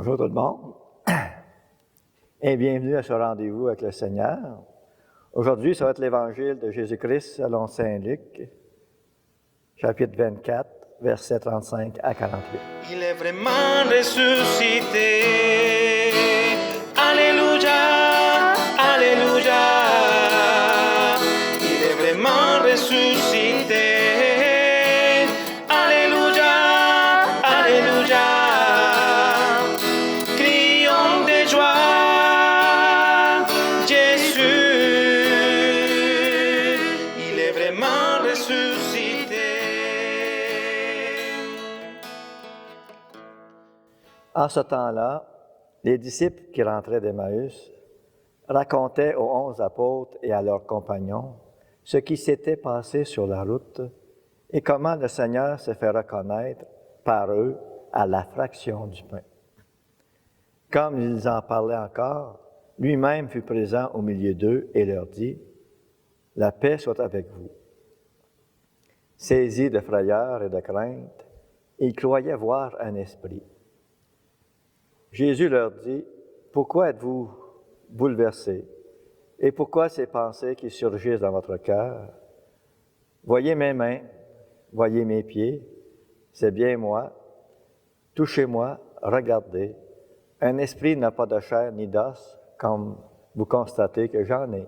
Bonjour tout le monde et bienvenue à ce rendez-vous avec le Seigneur. Aujourd'hui, ça va être l'Évangile de Jésus-Christ selon Saint Luc, chapitre 24, versets 35 à 48. Il est vraiment ressuscité. Alléluia, Alléluia. Il est vraiment ressuscité. Alléluia, Alléluia. Crions de joie, Jésus. Il est vraiment ressuscité. En ce temps-là, les disciples qui rentraient d'Emmaüs racontaient aux 11 apôtres et à leurs compagnons ce qui s'était passé sur la route et comment le Seigneur s'est fait reconnaître par eux à la fraction du pain. Comme ils en parlaient encore, lui-même fut présent au milieu d'eux et leur dit « La paix soit avec vous. » Saisis de frayeur et de crainte, ils croyaient voir un esprit. Jésus leur dit, « Pourquoi êtes-vous bouleversés? Et pourquoi ces pensées qui surgissent dans votre cœur? Voyez mes mains, voyez mes pieds, c'est bien moi. Touchez-moi, regardez. Un esprit n'a pas de chair ni d'os, comme vous constatez que j'en ai. »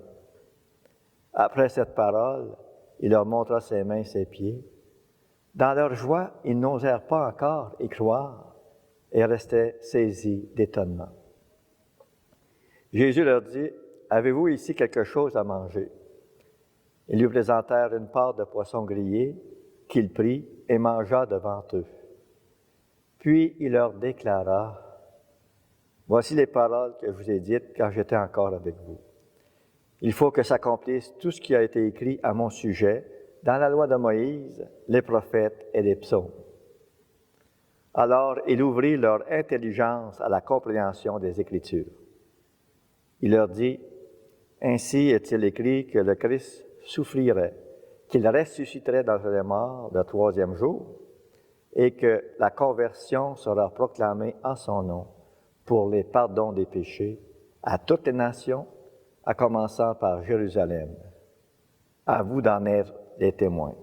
Après cette parole, il leur montra ses mains et ses pieds. Dans leur joie, ils n'osèrent pas encore y croire et restaient saisis d'étonnement. Jésus leur dit, « Avez-vous ici quelque chose à manger? » Ils lui présentèrent une part de poisson grillé qu'il prit et mangea devant eux. Puis il leur déclara, « Voici les paroles que je vous ai dites quand j'étais encore avec vous. Il faut que s'accomplisse tout ce qui a été écrit à mon sujet dans la loi de Moïse, les prophètes et les psaumes. » Alors il ouvrit leur intelligence à la compréhension des Écritures. Il leur dit, « Ainsi est-il écrit que le Christ souffrirait, qu'il ressusciterait dans les morts le troisième jour, et que la conversion sera proclamée en son nom pour les pardons des péchés à toutes les nations, à commencer par Jérusalem. À vous d'en être les témoins. »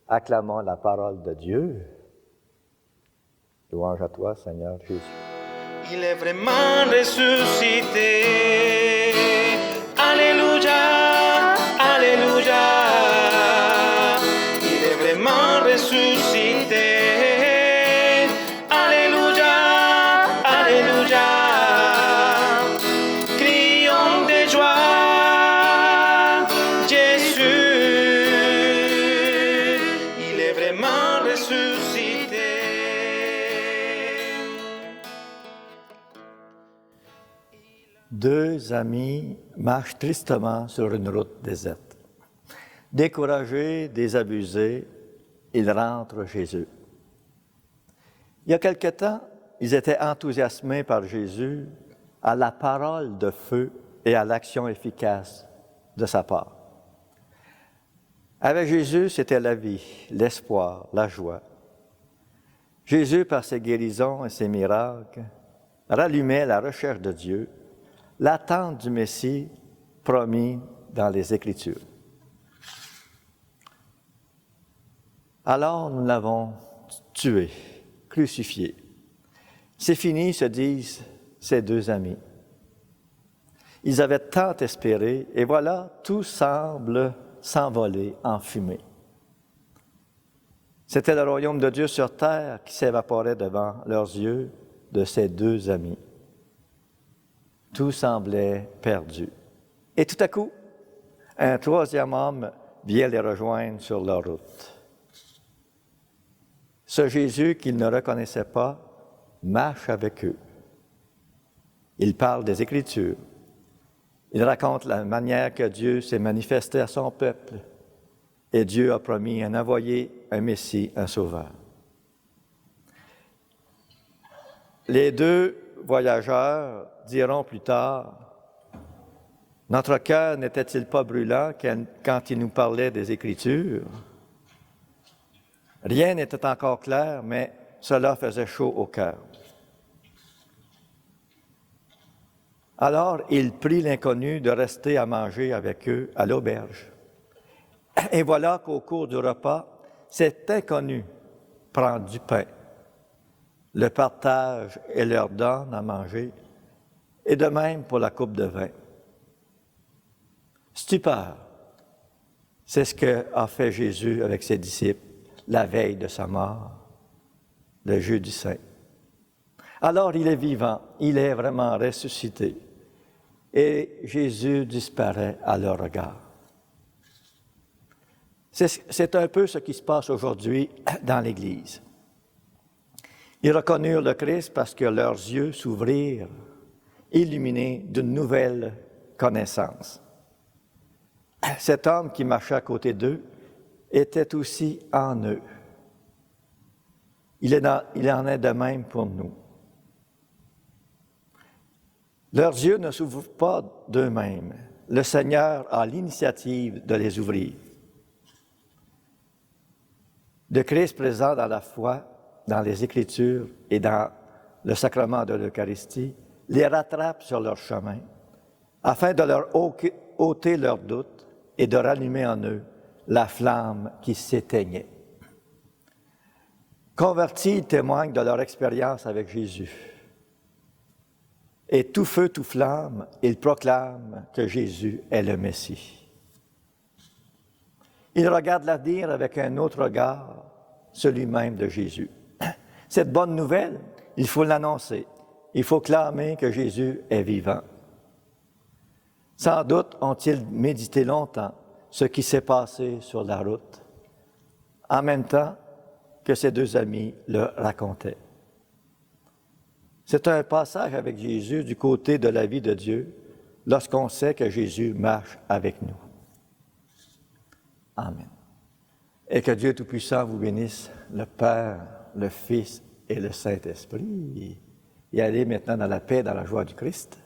Acclamons la parole de Dieu. Louange à toi, Seigneur Jésus. Il est vraiment ressuscité. Alléluia, Alléluia. Il est vraiment ressuscité. Alléluia, Alléluia. Crions de joie, Jésus. Il est vraiment ressuscité. Deux amis marchent tristement sur une route déserte. Découragés, désabusés, ils rentrent chez eux. Il y a quelque temps, ils étaient enthousiasmés par Jésus à la parole de feu et à l'action efficace de sa part. Avec Jésus, c'était la vie, l'espoir, la joie. Jésus, par ses guérisons et ses miracles, rallumait la recherche de Dieu, l'attente du Messie promis dans les Écritures. Alors nous l'avons tué, crucifié. C'est fini, se disent ces deux amis. Ils avaient tant espéré, et voilà, tout semble s'envoler en fumée. C'était le royaume de Dieu sur terre qui s'évaporait devant leurs yeux de ces deux amis. Tout semblait perdu. Et tout à coup, un troisième homme vient les rejoindre sur leur route. Ce Jésus qu'ils ne reconnaissaient pas marche avec eux. Il parle des Écritures. Il raconte la manière que Dieu s'est manifesté à son peuple. Et Dieu a promis un envoyé, un Messie, un Sauveur. Les deux voyageurs diront plus tard, « Notre cœur n'était-il pas brûlant quand il nous parlait des Écritures? » Rien n'était encore clair, mais cela faisait chaud au cœur. Alors il prie l'inconnu de rester à manger avec eux à l'auberge. Et voilà qu'au cours du repas, cet inconnu prend du pain, le partage et leur donne à manger, et de même pour la coupe de vin. Stupeur, c'est ce qu'a fait Jésus avec ses disciples la veille de sa mort, le jeudi saint. Alors il est vivant, il est vraiment ressuscité, et Jésus disparaît à leur regard. C'est un peu ce qui se passe aujourd'hui dans l'Église. Ils reconnurent le Christ parce que leurs yeux s'ouvrirent, illuminés d'une nouvelle connaissance. Cet homme qui marchait à côté d'eux était aussi en eux. Il en est de même pour nous. Leurs yeux ne s'ouvrent pas d'eux-mêmes. Le Seigneur a l'initiative de les ouvrir. Le Christ présent dans la foi, dans les Écritures et dans le sacrement de l'Eucharistie les rattrape sur leur chemin afin de leur ôter leurs doutes et de rallumer en eux la flamme qui s'éteignait. Convertis, ils témoignent de leur expérience avec Jésus. Et tout feu, tout flamme, ils proclament que Jésus est le Messie. Ils regardent l'avenir avec un autre regard, celui même de Jésus. Cette bonne nouvelle, il faut l'annoncer. Il faut clamer que Jésus est vivant. Sans doute ont-ils médité longtemps ce qui s'est passé sur la route, en même temps que ces deux amis le racontaient. C'est un passage avec Jésus du côté de la vie de Dieu lorsqu'on sait que Jésus marche avec nous. Amen. Et que Dieu Tout-Puissant vous bénisse, le Père, le Fils et le Saint-Esprit. Et allez maintenant dans la paix, dans la joie du Christ.